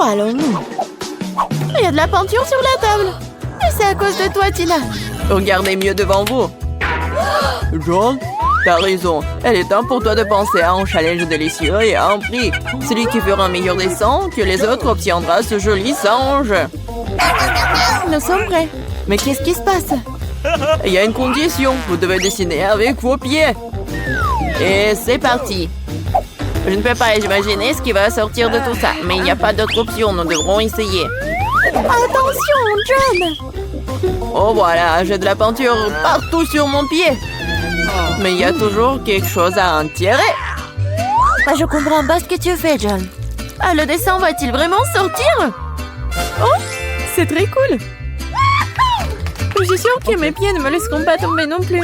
Où allons-nous? Il y a de la peinture sur la table. Et c'est à cause de toi, Tina. Regardez mieux devant vous. John, t'as raison. Elle est temps pour toi de penser à un challenge délicieux et à un prix. Celui qui fera un meilleur dessin que les autres obtiendra ce joli singe. Nous sommes prêts. Mais qu'est-ce qui se passe? Il y a une condition. Vous devez dessiner avec vos pieds. Et c'est parti. Je ne peux pas imaginer ce qui va sortir de tout ça. Mais il n'y a pas d'autre option. Nous devrons essayer. Attention, John! Oh voilà, j'ai de la peinture partout sur mon pied. Mais il y a toujours quelque chose à en tirer. Je comprends pas ce que tu fais, John. Le dessin va-t-il vraiment sortir? Oh, c'est très cool. Je suis sûre que mes pieds ne me laisseront pas tomber non plus.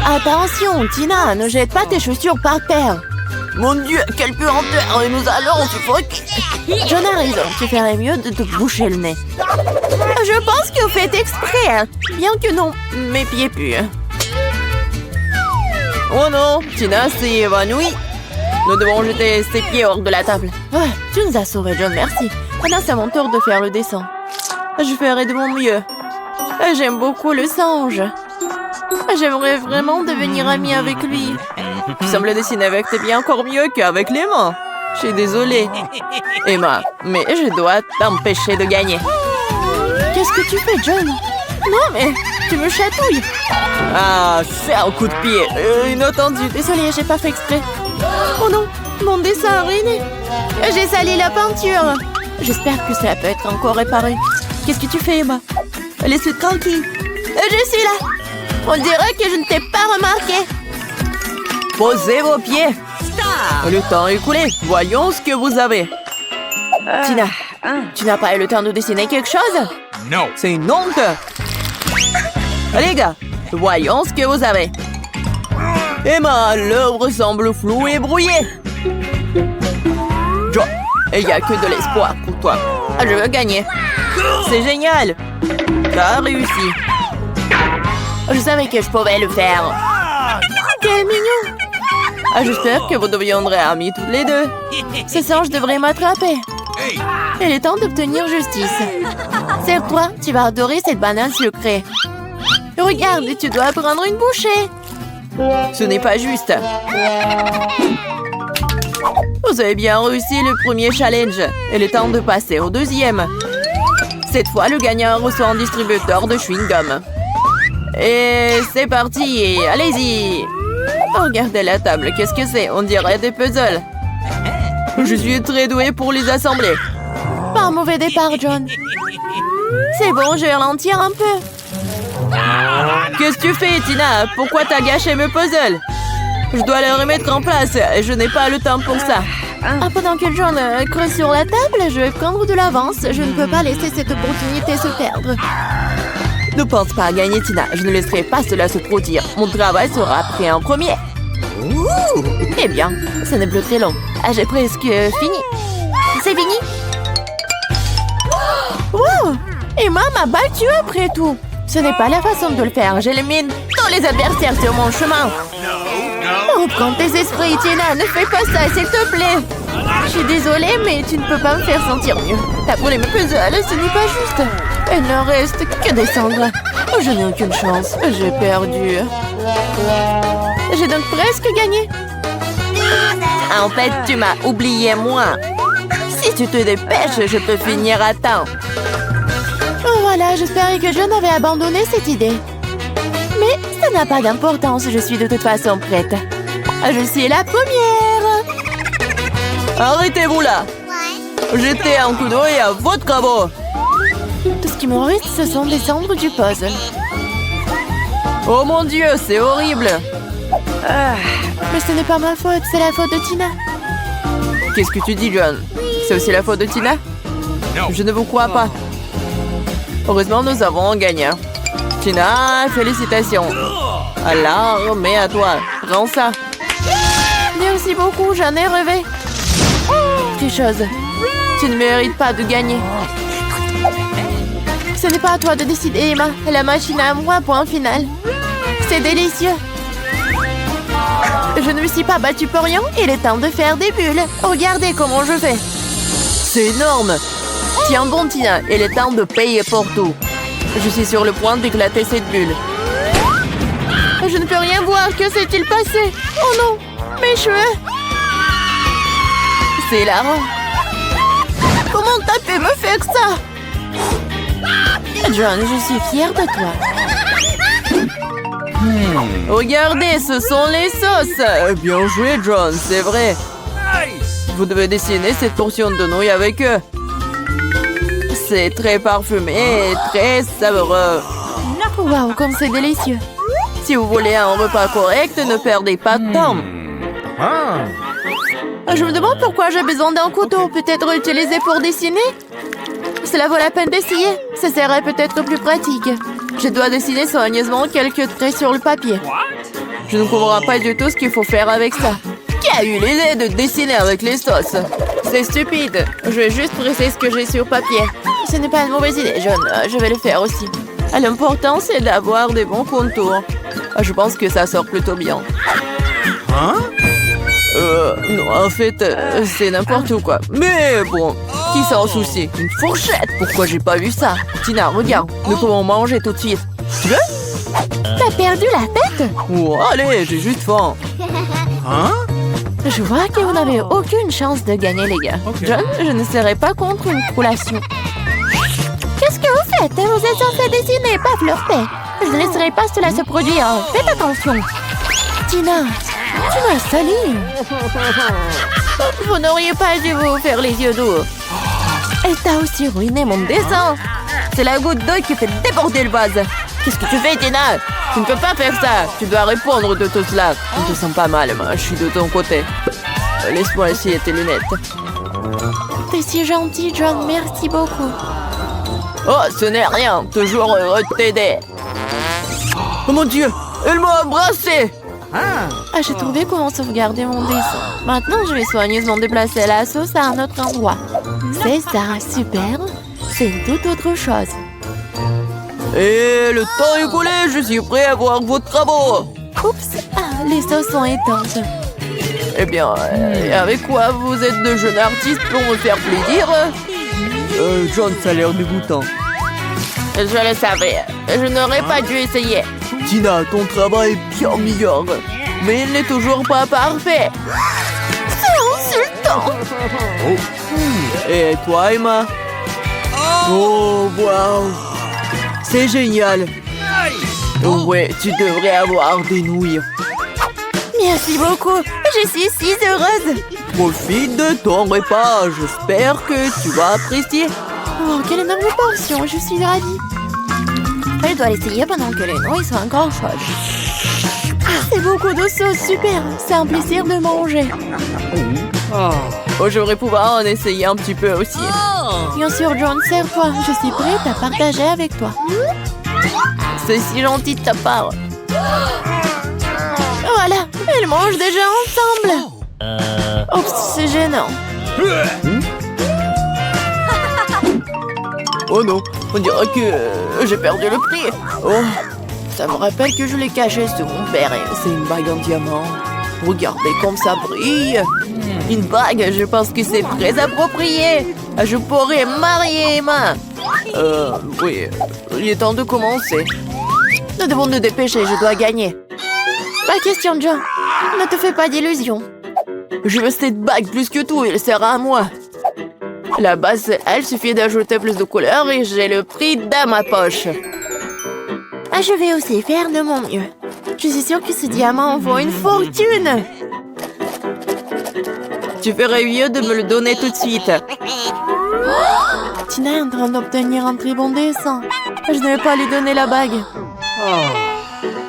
Attention, Tina, ne jette pas tes chaussures par terre. Mon Dieu, quelle puanteur! Et nous allons suffoquer. John a raison, tu ferais mieux de te boucher le nez. Je pense que vous faites exprès, hein. Bien que non, mes pieds puent. Oh non, Tina s'est évanouie. Nous devons jeter ses pieds hors de la table. Ouais, tu nous as sauvés, John, merci. Maintenant, c'est à mon tour de faire le dessin. Je ferai de mon mieux. J'aime beaucoup le singe. J'aimerais vraiment devenir amie avec lui. Tu sembles dessiner avec tes pieds encore mieux qu'avec les mains. Je suis désolée, Emma, mais je dois t'empêcher de gagner. Qu'est-ce que tu fais, John? Non, mais tu me chatouilles. Ah, c'est un coup de pied inattendu. Désolée, j'ai pas fait exprès. Oh non, mon dessin a ruiné. J'ai sali la peinture. J'espère que ça peut être encore réparé. Qu'est-ce que tu fais, Emma? Laisse-le tranquille. Je suis là. On dirait que je ne t'ai pas remarqué. Posez vos pieds. Le temps est écoulé. Voyons ce que vous avez. Tina, tu n'as pas eu le temps de dessiner quelque chose? Non. C'est une honte. Les gars, voyons ce que vous avez. Emma, l'œuvre semble floue et brouillée. John, il n'y a que de l'espoir pour toi. Je veux gagner. C'est génial. T'as réussi. Je savais que je pouvais le faire. Quel mignon. J'espère que vous deviendrez amis toutes les deux. Ce singe devrait m'attraper. Il est temps d'obtenir justice. Serre-toi, tu vas adorer cette banane sucrée. Regarde, tu dois prendre une bouchée. Ce n'est pas juste. Vous avez bien réussi le premier challenge. Il est temps de passer au deuxième. Cette fois, le gagnant reçoit un distributeur de chewing-gum. Et c'est parti, allez-y. Regardez la table, qu'est-ce que c'est? On dirait des puzzles. Je suis très douée pour les assembler. Pas un mauvais départ, John. C'est bon, je vais ralentir un peu. Qu'est-ce que tu fais, Tina? Pourquoi t'as gâché mes puzzles? Je dois les remettre en place et je n'ai pas le temps pour ça. Pendant que John creuse sur la table, je vais prendre de l'avance. Je ne peux pas laisser cette opportunité se perdre. Ne pense pas à gagner, Tina. Je ne laisserai pas cela se produire. Mon travail sera prêt en premier. Eh bien, ce n'est plus très long. J'ai presque fini. C'est fini? Wow! Emma m'a battue après tout. Ce n'est pas la façon de le faire. J'élimine tous les adversaires sur mon chemin. Reprends tes esprits, Tina. Ne fais pas ça, s'il te plaît. Je suis désolée, mais tu ne peux pas me faire sentir mieux. T'as brûlé mes puzzles, ce n'est pas juste. Il ne reste que des cendres. Je n'ai aucune chance. J'ai perdu. J'ai donc presque gagné. En fait, tu m'as oublié moi. Si tu te dépêches, je peux finir à temps. Oh, voilà, j'espérais que John avait abandonné cette idée. Mais ça n'a pas d'importance, je suis de toute façon prête. Je suis la première. Arrêtez-vous là. Jetez un coup d'œil à vos travaux. Tout ce qui me reste, ce sont des cendres du puzzle. Oh mon Dieu, c'est horrible. Mais ce n'est pas ma faute, c'est la faute de Tina. Qu'est-ce que tu dis, John? C'est aussi la faute de Tina? Je ne vous crois pas. Heureusement, nous avons un gagnant. Tina, félicitations. Alors, mais à toi. Prends ça. Merci beaucoup, j'en ai rêvé. Tricheuse, tu ne mérites pas de gagner. Ce n'est pas à toi de décider, Emma. La machine à moi, point final. C'est délicieux. Je ne me suis pas battue pour rien. Il est temps de faire des bulles. Regardez comment je fais. C'est énorme. Tiens bon, Tina, il est temps de payer pour tout. Je suis sur le point d'éclater cette bulle. Je ne peux rien voir. Que s'est-il passé? Oh non, mes cheveux. C'est hilarant. Comment t'as pu me faire ça? John, je suis fière de toi. Regardez, ce sont les sauces. Bien joué, John, c'est vrai. Vous devez dessiner cette portion de nouilles avec eux. C'est très parfumé et très savoureux. Waouh, comme c'est délicieux. Si vous voulez un repas correct, ne perdez pas de temps. Je me demande pourquoi j'ai besoin d'un couteau. Peut-être utilisé pour dessiner? Cela vaut la peine d'essayer. Ça serait peut-être plus pratique. Je dois dessiner soigneusement quelques traits sur le papier. Je ne comprends pas du tout ce qu'il faut faire avec ça. Qui a eu l'idée de dessiner avec les sauces? C'est stupide. Je vais juste presser ce que j'ai sur papier. Ce n'est pas une mauvaise idée, John. Je vais le faire aussi. L'important, c'est d'avoir des bons contours. Je pense que ça sort plutôt bien. Non, en fait, c'est n'importe quoi. Mais bon, qui s'en soucie? Une fourchette? Pourquoi j'ai pas vu ça? Tina, regarde, nous pouvons manger tout de suite. Tu veux? T'as perdu la tête? Oh, allez, j'ai juste faim. Je vois que vous n'avez aucune chance de gagner, les gars. John, je ne serai pas contre une collation. Qu'est-ce que vous faites? Vous êtes censé dessiner, pas flirter. Je ne laisserai pas cela se produire. Faites attention. Tina, tu m'as sali. Vous n'auriez pas dû vous faire les yeux doux. Elle t'a aussi ruiné mon dessin. C'est la goutte d'eau qui fait déborder le vase. Qu'est-ce que tu fais, Tina? Tu ne peux pas faire ça. Tu dois répondre de tout cela. Je ne te sens pas mal, moi. Je suis de ton côté. Laisse-moi essayer tes lunettes. T'es si gentil, John. Merci beaucoup. Oh, ce n'est rien. Toujours heureux de t'aider. Oh mon Dieu, elle m'a embrassé. J'ai trouvé comment sauvegarder mon dessin. Maintenant, je vais soigneusement déplacer la sauce à un autre endroit. C'est ça, super. C'est une toute autre chose. Et le temps est écoulé, je suis prêt à voir vos travaux. Oups, les sauces sont étanches. Eh bien, avec quoi vous êtes de jeunes artistes pour me faire plaisir? John, ça a l'air dégoûtant. Je le savais, je n'aurais pas dû essayer. Tina, ton travail est bien meilleur. Mais il n'est toujours pas parfait. C'est insultant. Et toi, Emma? Oh, waouh! C'est génial! Ouais, tu devrais avoir des nouilles. Merci beaucoup. Je suis si heureuse. Profite de ton repas. J'espère que tu vas apprécier. Oh, quelle énorme portion. Je suis ravie. Je dois l'essayer pendant que les nouilles sont encore chaudes. C'est beaucoup de sauce. Super. C'est un plaisir de manger. Oh, j'aimerais pouvoir en essayer un petit peu aussi. Bien sûr, John, serre-toi. Je suis prête à partager avec toi. C'est si gentil de ta part. Voilà, ils mangent déjà ensemble. Oups, c'est gênant. Oh non, on dirait que j'ai perdu le prix. Oh, ça me rappelle que je l'ai caché sur mon père et c'est une bague en diamant. Regardez comme ça brille. Une bague, je pense que c'est très approprié. Je pourrais marier Emma. Oui, il est temps de commencer. Nous devons nous dépêcher, je dois gagner. Pas question, John. Ne te fais pas d'illusions. Je veux cette bague plus que tout, elle sert à moi. La base, elle suffit d'ajouter plus de couleurs et j'ai le prix dans ma poche. Je vais aussi faire de mon mieux. Je suis sûre que ce diamant en vaut une fortune. Tu ferais mieux de me le donner tout de suite. Tina est en train d'obtenir un très bon dessin. Je ne vais pas lui donner la bague.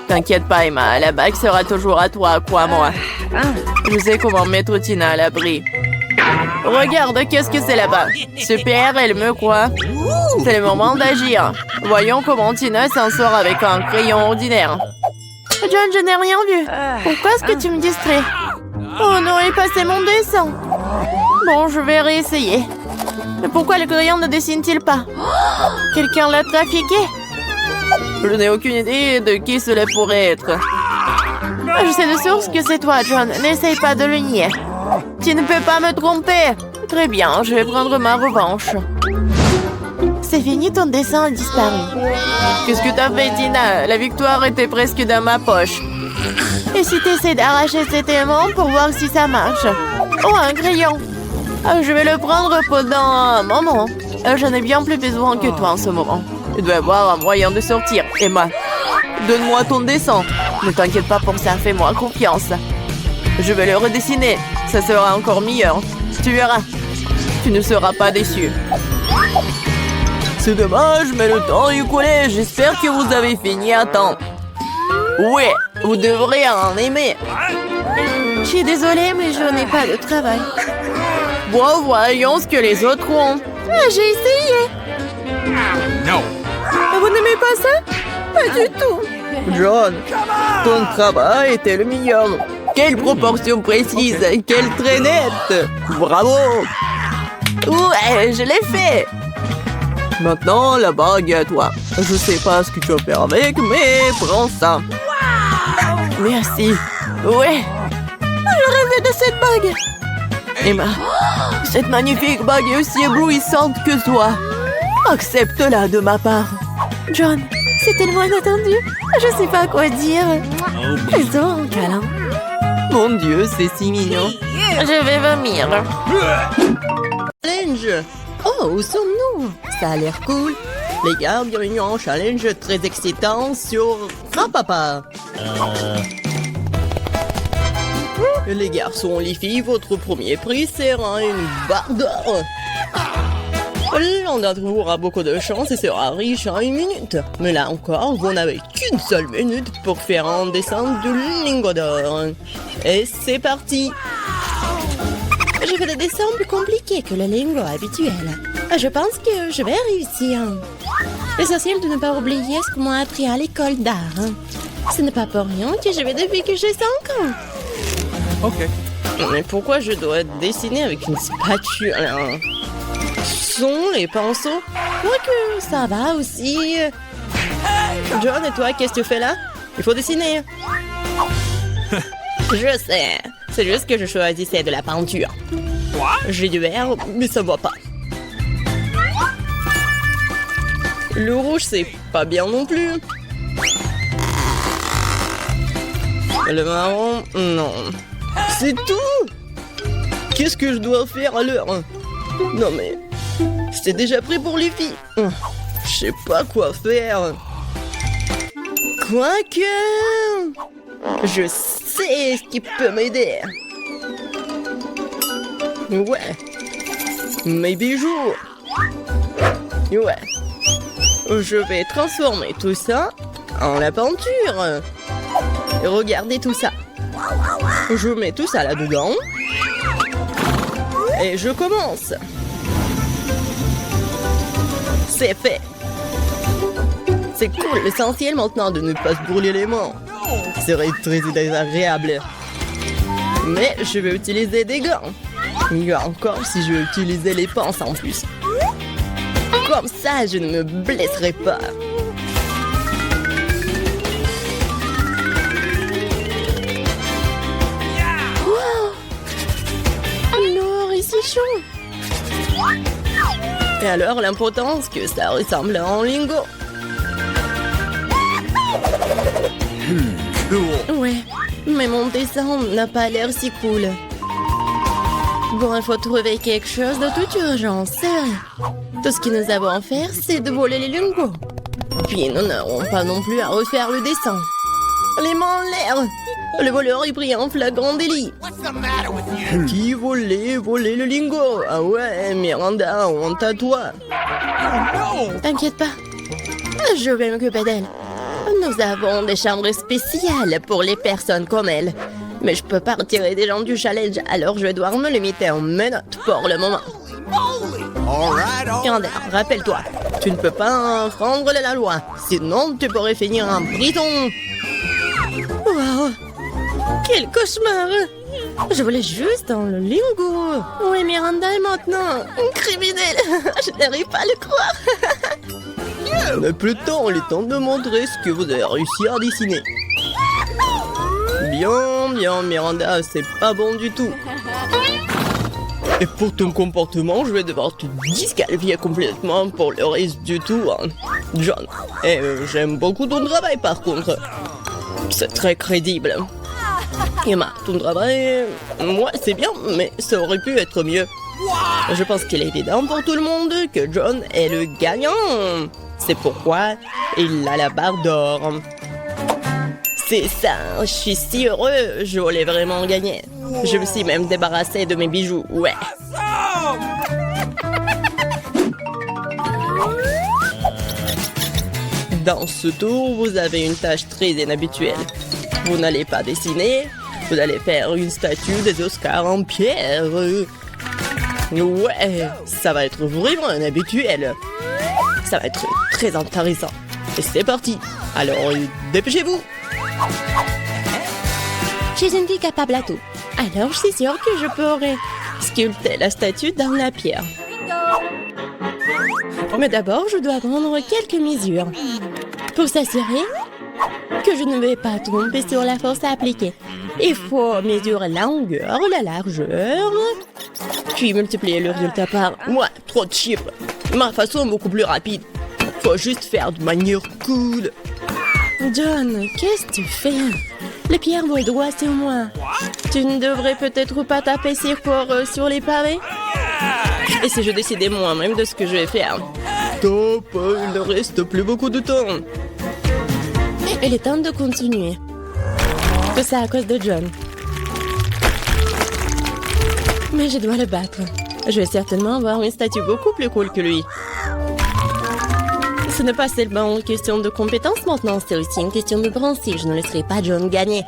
T'inquiète pas, Emma, la bague sera toujours à toi, crois-moi. Je sais comment mettre Tina à l'abri. Regarde, qu'est-ce que c'est là-bas? Super, elle me croit. C'est le moment d'agir. Voyons comment Tina s'en sort avec un crayon ordinaire. John, je n'ai rien vu. Pourquoi est-ce que tu me distrais? Oh non, il passait mon dessin. Bon, je vais réessayer. Mais pourquoi le crayon ne dessine-t-il pas? Quelqu'un l'a trafiqué? Je n'ai aucune idée de qui cela pourrait être. Je sais de source que c'est toi, John. N'essaye pas de le nier. Tu ne peux pas me tromper. Très bien, je vais prendre ma revanche. C'est fini, ton dessin a disparu. Qu'est-ce que t'as fait, Tina? La victoire était presque dans ma poche. Et si tu essaies d'arracher cet aimant pour voir si ça marche? Oh, un crayon. Je vais le prendre pendant un moment. J'en ai bien plus besoin que toi en ce moment. Il doit y avoir un moyen de sortir. Emma, donne-moi ton dessin. Ne t'inquiète pas pour ça, fais-moi confiance. Je vais le redessiner. Ça sera encore meilleur. Tu verras. Tu ne seras pas déçu. C'est dommage, mais le temps est écoulé. J'espère que vous avez fini à temps. Ouais, vous devrez en aimer. Je suis désolée, mais je n'ai pas de travail. Bon, voyons ce que les autres ont. J'ai essayé. No. Vous n'aimez pas ça? Pas du tout. John, ton travail était le meilleur. Quelle proportion précise, quelle traînette. Bravo. Ouais, je l'ai fait. Maintenant, la bague est à toi. Je sais pas ce que tu vas faire avec, mais prends ça. Merci. Ouais. Je rêvais de cette bague. Emma, cette magnifique bague est aussi éblouissante que toi. Accepte-la de ma part. John, c'est tellement inattendu. Je sais pas quoi dire. Faisons un câlin. Mon Dieu, c'est si mignon. Je vais vomir. Challenge. Oh, où sommes-nous? Ça a l'air cool. Les gars, bienvenue en challenge très excitant sur Grand-Papa. Les garçons, les filles, votre premier prix sera une barre d'or. L'un d'entre vous aura beaucoup de chance et sera riche en 1 minute. Mais là encore, vous n'avez qu'une seule minute pour faire un dessin de lingot d'or. Et c'est parti. Je fais des dessins plus compliqués que le lingot habituel. Je pense que je vais réussir. L'essentiel de ne pas oublier ce qu'on m'a appris à l'école d'art. Ce n'est pas pour rien que je vais depuis que j'ai 5 ans. Ok. Mais pourquoi je dois dessiner avec une spatule? Sont les pinceaux? Quoique, ça va aussi. John, et toi, qu'est-ce que tu fais là? Il faut dessiner. Je sais. C'est juste que je choisissais de la peinture. J'ai du vert, mais ça va pas. Le rouge, c'est pas bien non plus. Le marron, non. C'est tout? Qu'est-ce que je dois faire alors? Non mais... C'est déjà prêt pour les filles. Je sais pas quoi faire. Quoique... Je sais ce qui peut m'aider. Ouais. Mes bijoux. Ouais. Je vais transformer tout ça en la peinture. Regardez tout ça. Je mets tout ça là-dedans. Et je commence. C'est fait. C'est cool, l'essentiel maintenant de ne pas se brûler les mains. Ce serait très désagréable. Mais je vais utiliser des gants. Mieux encore si je vais utiliser les pinces en plus. Comme ça, je ne me blesserai pas. Alors, ici chaud. Et alors, l'importance que ça ressemble à un lingot. Ouais, mais mon dessin n'a pas l'air si cool. Bon, il faut trouver quelque chose de toute urgence, c'est vrai. Tout ce que nous avons à faire, c'est de voler les lingots. Puis nous n'aurons pas non plus à refaire le dessin. Les mains en l'air. Le voleur est pris en flagrant délit. Qui volait le lingot? Ah ouais, Miranda, honte à toi. T'inquiète pas, je vais m'occuper d'elle. Nous avons des chambres spéciales pour les personnes comme elle. Mais je peux pas retirer des gens du challenge, alors je dois me limiter en menottes pour le moment. Miranda, rappelle-toi, tu ne peux pas enfreindre la loi, sinon tu pourrais finir en prison. Wow, quel cauchemar! Je voulais juste dans le lingot. Oui, Miranda est maintenant une criminelle. Je n'arrive pas à le croire. On n'a plus de temps, il est temps de montrer ce que vous avez réussi à dessiner. bien, Miranda, c'est pas bon du tout. Et pour ton comportement, je vais devoir te disqualifier complètement pour le reste du tour. John, j'aime beaucoup ton travail par contre. C'est très crédible. Emma, ton travail, moi c'est bien, mais ça aurait pu être mieux. Je pense qu'il est évident pour tout le monde que John est le gagnant. C'est pourquoi il a la barre d'or. C'est ça, je suis si heureux, je voulais vraiment gagner. Je me suis même débarrassé de mes bijoux, ouais. Dans ce tour, vous avez une tâche très inhabituelle. Vous n'allez pas dessiner, vous allez faire une statue des Oscars en pierre. Ouais, ça va être vraiment inhabituel. Ça va être très intéressant. Et c'est parti. Alors, dépêchez-vous. Je suis une fille capable à tout. Alors, je suis sûre que je pourrai Sculpter la statue dans la pierre. Mais d'abord, je dois prendre quelques mesures. Pour s'assurer que je ne vais pas tromper sur la force à appliquer. Il faut mesurer la longueur, la largeur, puis multiplier le résultat par... Ouais, trop de chiffres. Ma façon est beaucoup plus rapide. Faut juste faire de manière cool. John, qu'est-ce que tu fais? Les pierres vont droit sur moi. Tu ne devrais peut-être pas taper si fort sur les pavés? Et si je décidais moi-même de ce que je vais faire? Top, il ne reste plus beaucoup de temps. Il est temps de continuer. Tout ça à cause de John. Mais je dois le battre. Je vais certainement avoir une statue beaucoup plus cool que lui. Ce n'est pas seulement une question de compétence maintenant, c'est aussi une question de principe. Je ne laisserai pas John gagner.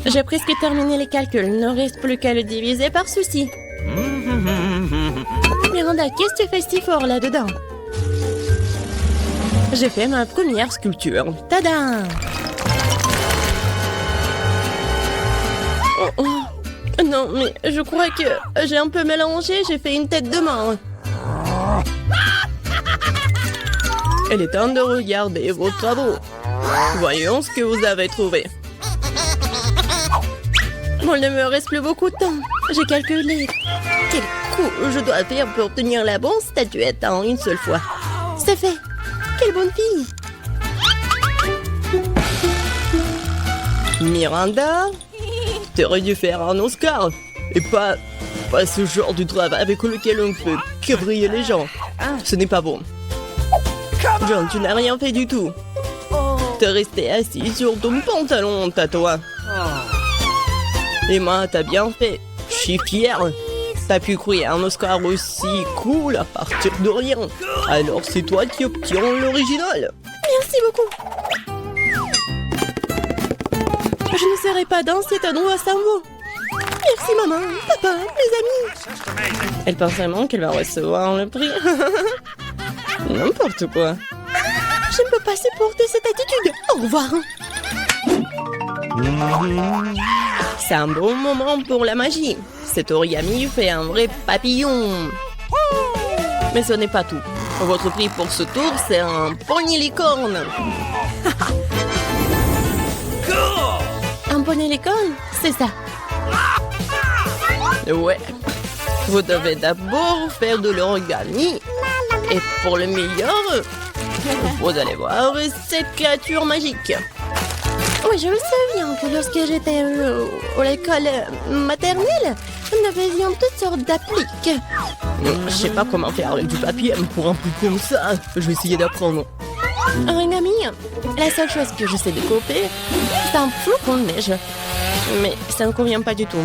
J'ai presque terminé les calculs. Il ne reste plus qu'à le diviser par ceci. Miranda, qu'est-ce que tu fais si fort là-dedans? J'ai fait ma première sculpture. Tada! Oh, oh. Non, mais je crois que j'ai un peu mélangé. J'ai fait une tête de main. Il est temps de regarder vos travaux. Voyons ce que vous avez trouvé. Bon, il ne me reste plus beaucoup de temps. J'ai calculé quel coup je dois faire pour tenir la bonne statuette en une seule fois. C'est fait. Quelle bonne fille. Miranda, t'aurais dû faire un Oscar. Et pas ce genre de travail avec lequel on peut quebriller les gens. Ce n'est pas bon. John, tu n'as rien fait du tout. T'es resté assis sur ton pantalon, toi. Emma, t'as bien fait. Je suis fière. T'as pu créer un Oscar aussi cool à partir de rien. Alors c'est toi qui obtiens l'original. Merci beaucoup. Je ne serai pas dans cet endroit sans vous. Merci maman, papa, mes amis. Elle pense vraiment qu'elle va recevoir le prix. N'importe quoi. Je ne peux pas supporter cette attitude. Au revoir. C'est un bon moment pour la magie. Cet origami fait un vrai papillon. Mais ce n'est pas tout. Votre prix pour ce tour, c'est un poney licorne. Un poney licorne, c'est ça. Ouais. Vous devez d'abord faire de l'origami. Et pour le meilleur, vous allez voir cette créature magique. Oui, je me souviens que lorsque j'étais à l'école maternelle, nous faisions toutes sortes d'appliques. Je sais pas comment faire avec du papier pour un truc comme ça. Je vais essayer d'apprendre. Origami, la seule chose que je sais découper, c'est un flocon de neige. Mais ça ne convient pas du tout.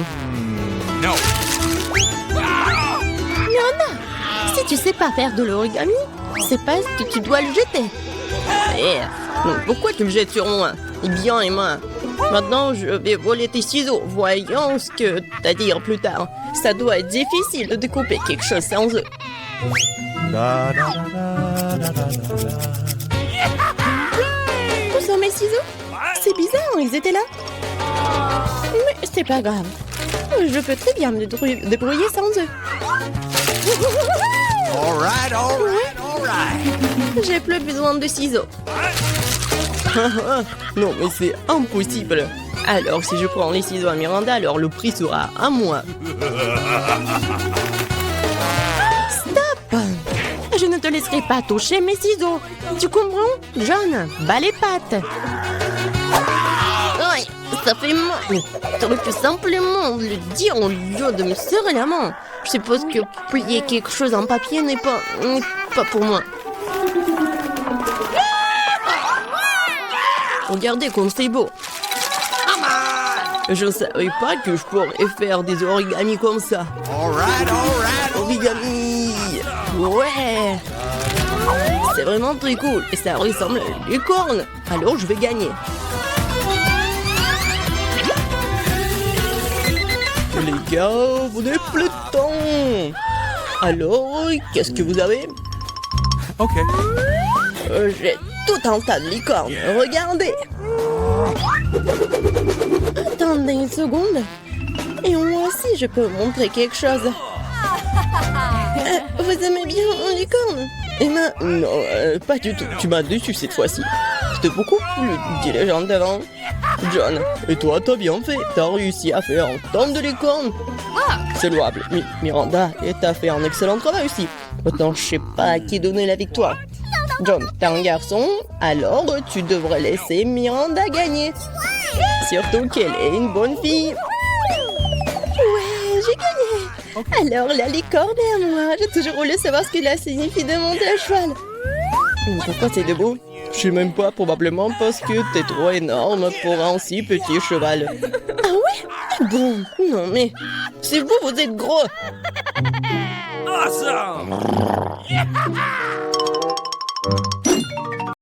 No. Miranda, si tu sais pas faire de l'origami, c'est pas que tu dois le jeter. Donc pourquoi tu me jettes sur moi? Eh bien, Emma, maintenant je vais voler tes ciseaux. Voyons ce que t'as à dire plus tard. Ça doit être difficile de découper quelque chose sans eux. Où sont mes ciseaux? C'est bizarre, ils étaient là. Mais c'est pas grave. Je peux très bien me débrouiller sans eux. All right. J'ai plus besoin de ciseaux. Non, mais c'est impossible. Alors, si je prends les ciseaux à Miranda, alors le prix sera à moi. Stop! Je ne te laisserai pas toucher mes ciseaux. Tu comprends? John, bats les pattes. Aïe, ça fait mal. T'aurais pu simplement le dire au lieu de me serrer la main. Je suppose que plier quelque chose en papier n'est pas pour moi. Regardez comme c'est beau. Je ne savais pas que je pourrais faire des origamis comme ça. All right. Origami. Ouais. C'est vraiment très cool. Et ça ressemble à une licorne. Alors je vais gagner. Les gars, vous n'avez plus de temps. Alors, qu'est-ce que vous avez? Okay. J'ai tout un tas de licornes. Regardez. Attendez une seconde. Et moi aussi, je peux vous montrer quelque chose. Vous aimez bien mon licorne? Emma, non, pas du tout. Tu m'as déçu cette fois-ci. C'était beaucoup plus diligent d'avant. John, et toi, t'as bien fait. T'as réussi à faire un tonne de licorne. C'est louable. Miranda, et t'as fait un excellent travail aussi. Autant je sais pas à qui donner la victoire. John, t'es un garçon, alors tu devrais laisser Miranda gagner. Surtout qu'elle est une bonne fille. Ouais, j'ai gagné. Alors la licorne est à moi. J'ai toujours voulu savoir ce que cela signifie de monter à cheval. Pourquoi c'est debout? Je sais même pas, probablement parce que t'es trop énorme pour un si petit cheval. Ah ouais? Bon, non mais... C'est vous êtes gros. Awesome.